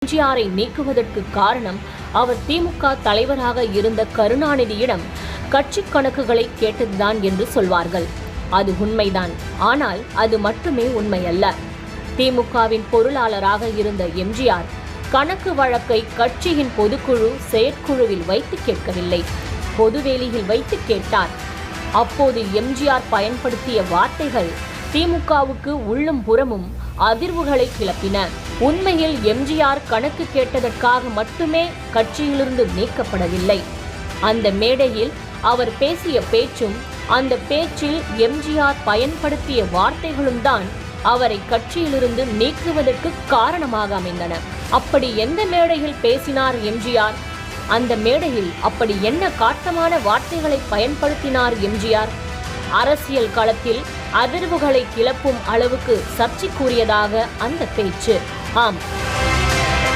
எம்ஜிஆரை நீக்குவதற்கு காரணம் அவர் திமுக தலைவராக இருந்த கருணாநிதியிடம் கட்சி கணக்குகளை கேட்டதுதான் என்று சொல்வார்கள். அது உண்மைதான். ஆனால் அது மட்டுமே உண்மையல்ல. திமுகவின் பொருளாளராக இருந்த எம்ஜிஆர் கணக்கு வழக்கை கட்சியின் பொதுக்குழு செயற்குழுவில் வைத்து கேட்கவில்லை, பொதுவெளியில் வைத்து கேட்டார். அப்போது எம்ஜிஆர் பயன்படுத்திய வார்த்தைகள் திமுகவுக்கு உள்ளும் புறமும் அதிர்வுகளை கிளப்பின. உண்மையில் எம்ஜிஆர் கணக்கு கேட்டதற்காக மட்டுமே கட்சியிலிருந்து நீக்கப்படவில்லை. அந்த மேடையில் அவர் பேசிய பேச்சும் அந்த பேச்சில் எம்ஜிஆர் பயன்படுத்திய வார்த்தைகளும் தான் அவரை கட்சியிலிருந்து நீக்குவதற்கு காரணமாக அமைந்தன. அப்படி எந்த மேடையில் பேசினார் எம்ஜிஆர்? அந்த மேடையில் அப்படி என்ன காட்டமான வார்த்தைகளை பயன்படுத்தினார் எம்ஜிஆர்? அரசியல் களத்தில் அதிர்வுகளை கிளப்பும் அளவுக்கு சர்ச்சைக்குரியதாக அந்த பேச்சு. ஆம்,